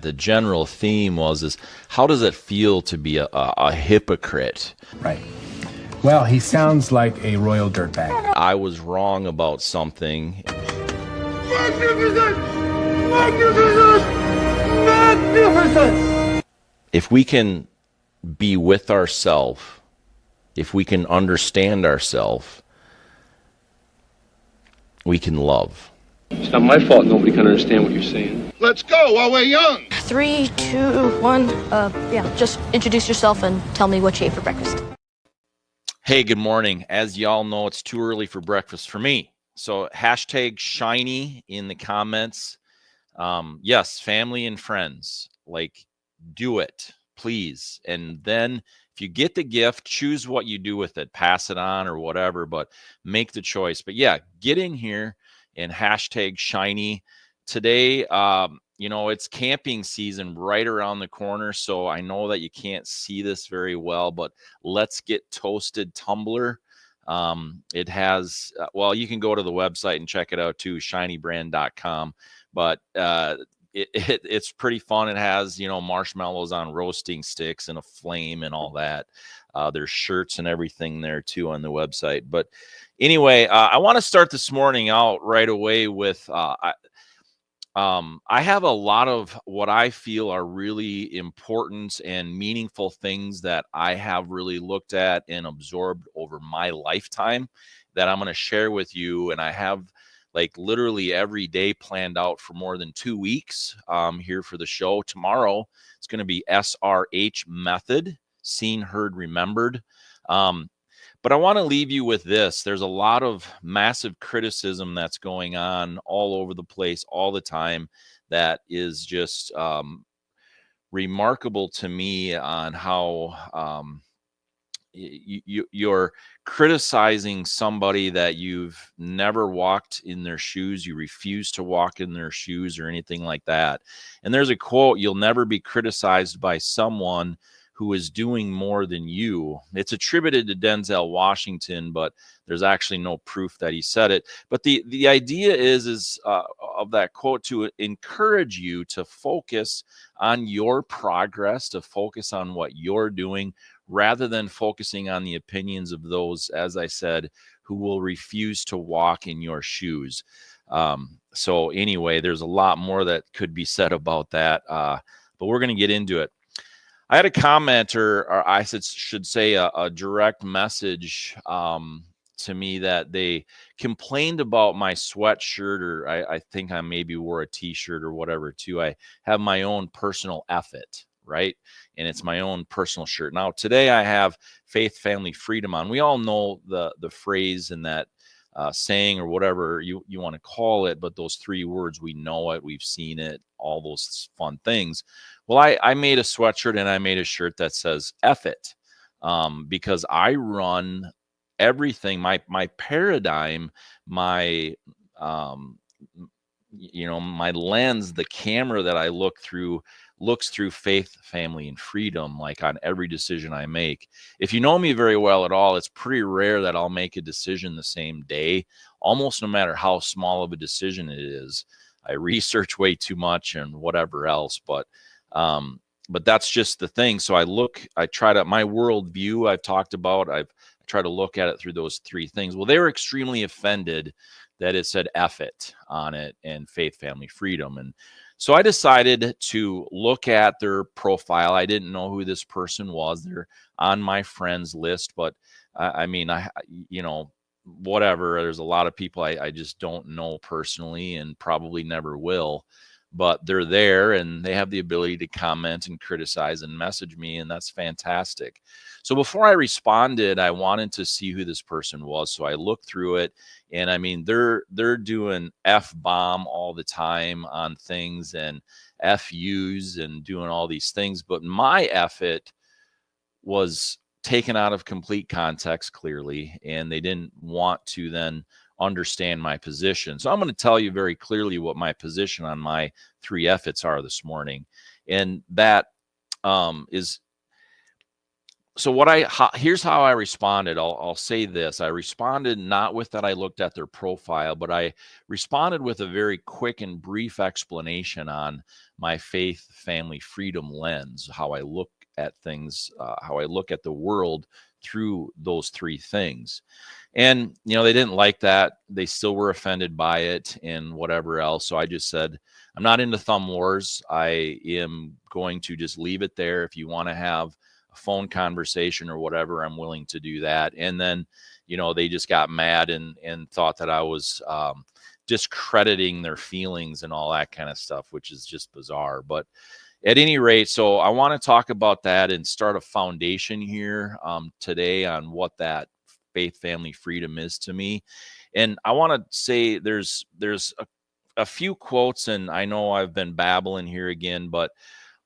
the general theme is how does it feel to be a hypocrite? Right. Well, he sounds like a royal dirtbag. I was wrong about something. Magnificent! Magnificent! Magnificent! If we can be with ourselves, if we can understand ourselves, we can love. It's not my fault nobody can understand what you're saying. Let's go while we're young. 3, 2, 1. Just introduce yourself and tell me what you ate for breakfast. Hey, good morning. As y'all know, it's too early for breakfast for me. So hashtag shiny in the comments. Yes, family and friends, like, do it, please. And then if you get the gift, choose what you do with it, pass it on or whatever, but make the choice. But yeah, get in here and hashtag shiny. Today, it's camping season right around the corner. So I know that you can't see this very well, but Let's Get Toasted tumbler. It has, you can go to the website and check it out too, shinybrand.com. But it's pretty fun. It has, marshmallows on roasting sticks and a flame and all that. There's shirts and everything there too on the website. But anyway, I want to start this morning out right away with I have a lot of what I feel are really important and meaningful things that I have really looked at and absorbed over my lifetime that I'm going to share with you. And I have like literally every day planned out for more than 2 weeks here for the show. Tomorrow, it's going to be SRH method, seen, heard, remembered. But I want to leave you with this. There's a lot of massive criticism that's going on all over the place all the time that is just remarkable to me on how you're criticizing somebody that you've never walked in their shoes. You refuse to walk in their shoes or anything like that. And there's a quote, "You'll never be criticized by someone who is doing more than you." It's attributed to Denzel Washington, but there's actually no proof that he said it. But the idea is of that quote to encourage you to focus on your progress, to focus on what you're doing, rather than focusing on the opinions of those, as I said, who will refuse to walk in your shoes. So anyway, there's a lot more that could be said about that, but we're going to get into it. I had a commenter, or I should say a direct message to me that they complained about my sweatshirt, or I think I maybe wore a t-shirt or whatever too. I have my own personal effort, right? And it's my own personal shirt. Now, today I have Faith, Family, Freedom on. We all know the phrase and that saying or whatever you want to call it, but those 3 words, we know it, we've seen it, all those fun things. Well, I made a sweatshirt and I made a shirt that says F it, because I run everything, my paradigm, my my lens, the camera that I look through looks through faith, family, and freedom, like on every decision I make. If you know me very well at all, it's pretty rare that I'll make a decision the same day, almost no matter how small of a decision it is. I research way too much and whatever else, but that's just the thing. So I try to, my worldview I've talked about, I try to look at it through those 3 things. Well, they were extremely offended that it said F it on it and faith, family, freedom. And so I decided to look at their profile. I didn't know who this person was. They're on my friends list, but whatever. There's a lot of people I just don't know personally and probably never will, but they're there and they have the ability to comment and criticize and message me, and that's fantastic. So before I responded, I wanted to see who this person was. So I looked through it, and I mean, they're doing F-bomb all the time on things and FUs and doing all these things, but my F-it was taken out of complete context, clearly, and they didn't want to then understand my position. So I'm going to tell you very clearly what my position on my 3 F-its are this morning. And that is, So here's how I responded. I'll say this. I responded not with that I looked at their profile, but I responded with a very quick and brief explanation on my faith, family, freedom lens, how I look at things, how I look at the world through those three things. And, they didn't like that. They still were offended by it and whatever else. So I just said, I'm not into thumb wars. I am going to just leave it there. If you want to have a phone conversation or whatever, I'm willing to do that. And then, they just got mad and thought that I was discrediting their feelings and all that kind of stuff, which is just bizarre. But at any rate, so I want to talk about that and start a foundation here today on what that faith, family, freedom is to me. And I want to say there's a few quotes, and I know I've been babbling here again, but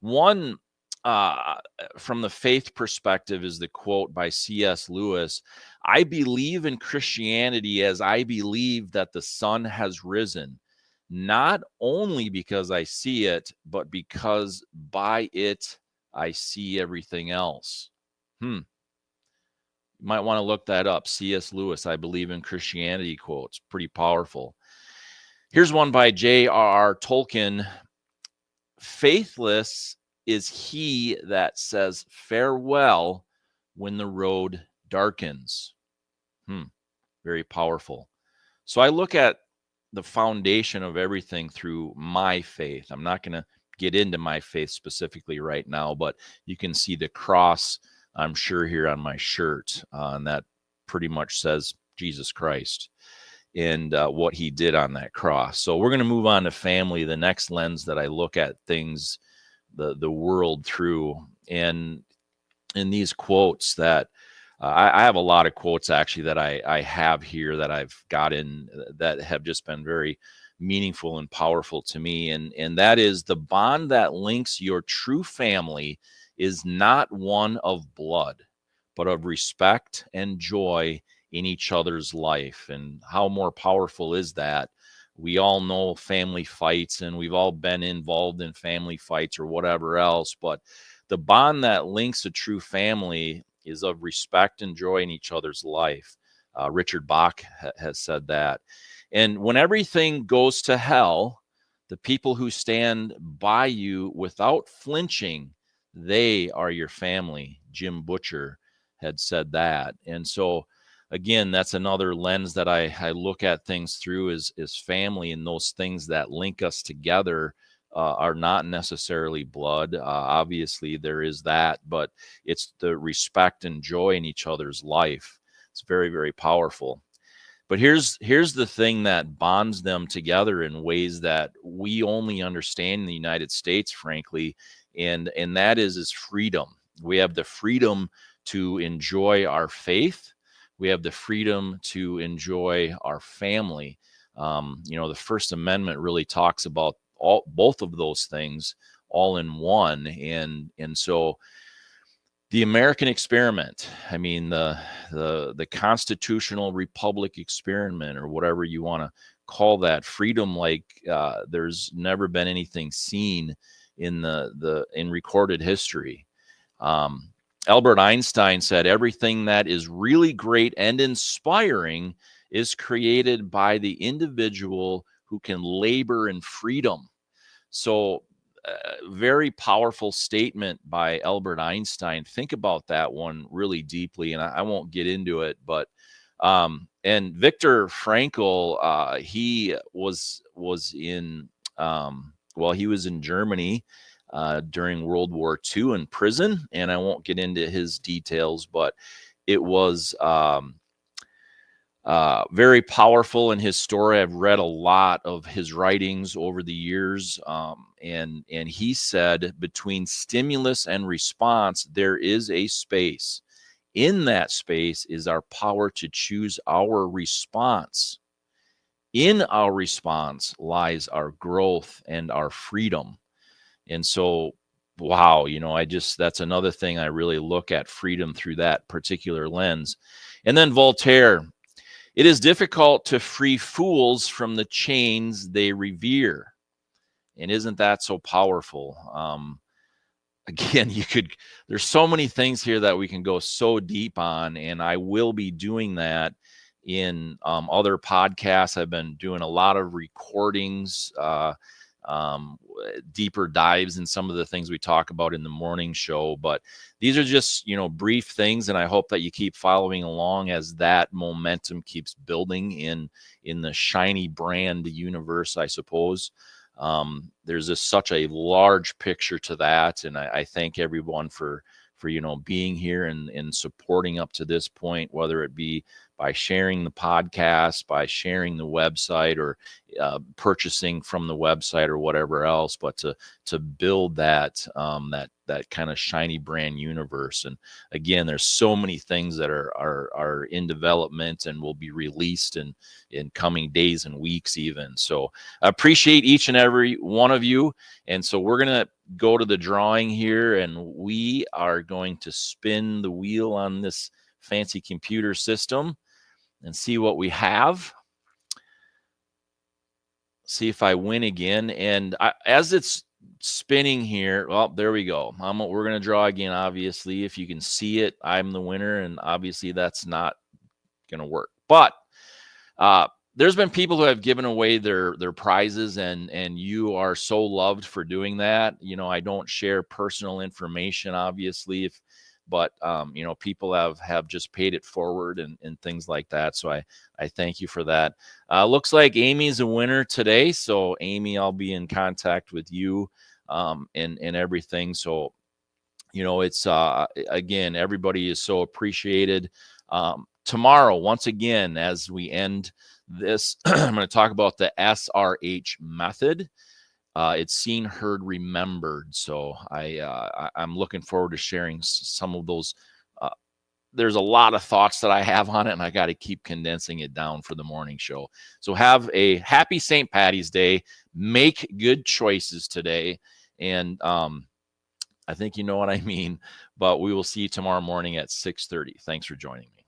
one from the faith perspective is the quote by C.S. Lewis. I believe in Christianity as I believe that the sun has risen, not only because I see it, but because by it I see everything else. You might want to look that up. C.S. Lewis, I believe in Christianity quotes. Pretty powerful. Here's one by J.R.R. Tolkien. Faithless is he that says farewell when the road darkens. Very powerful. So I look at the foundation of everything through my faith. I'm not going to get into my faith specifically right now, but you can see the cross, I'm sure, here on my shirt, and that pretty much says Jesus Christ and what he did on that cross. So we're going to move on to family, the next lens that I look at things, the world through. And in these quotes that I have a lot of quotes actually that I have here that I've gotten that have just been very meaningful and powerful to me. And that is, the bond that links your true family is not one of blood, but of respect and joy in each other's life. And how more powerful is that? We all know family fights, and we've all been involved in family fights or whatever else, but the bond that links a true family is of respect and joy in each other's life. Richard Bach has said that. And when everything goes to hell, the people who stand by you without flinching, they are your family. Jim Butcher had said that. And so, again, that's another lens that I look at things through is family, and those things that link us together are not necessarily blood. Obviously, there is that, but it's the respect and joy in each other's life. It's very, very powerful. But here's the thing that bonds them together in ways that we only understand in the United States, frankly, and that is freedom. We have the freedom to enjoy our faith. We have the freedom to enjoy our family. The First Amendment really talks about both of those things all in one. And so the American experiment, I mean, the constitutional republic experiment, or whatever you want to call that, freedom, like there's never been anything seen in in recorded history. Albert Einstein said, everything that is really great and inspiring is created by the individual who can labor in freedom. So, very powerful statement by Albert Einstein. Think about that one really deeply, and I won't get into it, but and Viktor Frankl, he was in he was in Germany during World War II in prison, and I won't get into his details, but it was very powerful in his story. I've read a lot of his writings over the years, and he said, between stimulus and response, there is a space. In that space is our power to choose our response. In our response lies our growth and our freedom. And so, wow, that's another thing I really look at freedom through that particular lens. And then Voltaire, it is difficult to free fools from the chains they revere. And isn't that so powerful? again, there's so many things here that we can go so deep on, and I will be doing that in other podcasts. I've been doing a lot of recordings, deeper dives in some of the things we talk about in the morning show. But these are just, brief things, and I hope that you keep following along as that momentum keeps building in the shiny brand universe, I suppose. There's such a large picture to that, and I thank everyone for being here and supporting up to this point, whether it be by sharing the podcast, by sharing the website, or purchasing from the website, or whatever else. But to build that kind of shiny brand universe. And again, there's so many things that are in development and will be released in coming days and weeks even. So I appreciate each and every one of you. And so we're going to go to the drawing here, and we are going to spin the wheel on this fancy computer system and see what we have. See if I win again. And as it's spinning here, well, there we go. We're going to draw again. Obviously, if you can see it, I'm the winner, and obviously that's not going to work. But there's been people who have given away their prizes, and you are so loved for doing that. I don't share personal information, obviously, but people have just paid it forward and things like that. So I thank you for that. Looks like Amy's a winner today. So Amy, I'll be in contact with you and everything. So, it's again, everybody is so appreciated. Tomorrow, once again, as we end this, I'm going to talk about the SRH method. It's seen, heard, remembered. So I'm looking forward to sharing some of those. There's a lot of thoughts that I have on it, and I got to keep condensing it down for the morning show. So have a happy St. Patty's Day. Make good choices today. And I think you know what I mean, but we will see you tomorrow morning at 6:30. Thanks for joining me.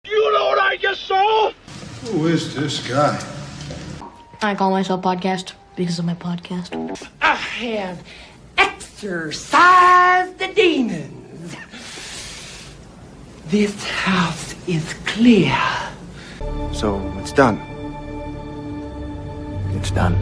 You know what I just saw? Who is this guy? I call myself Podcast because of my podcast. I have exorcised the demons. This house is clear. So it's done. It's done.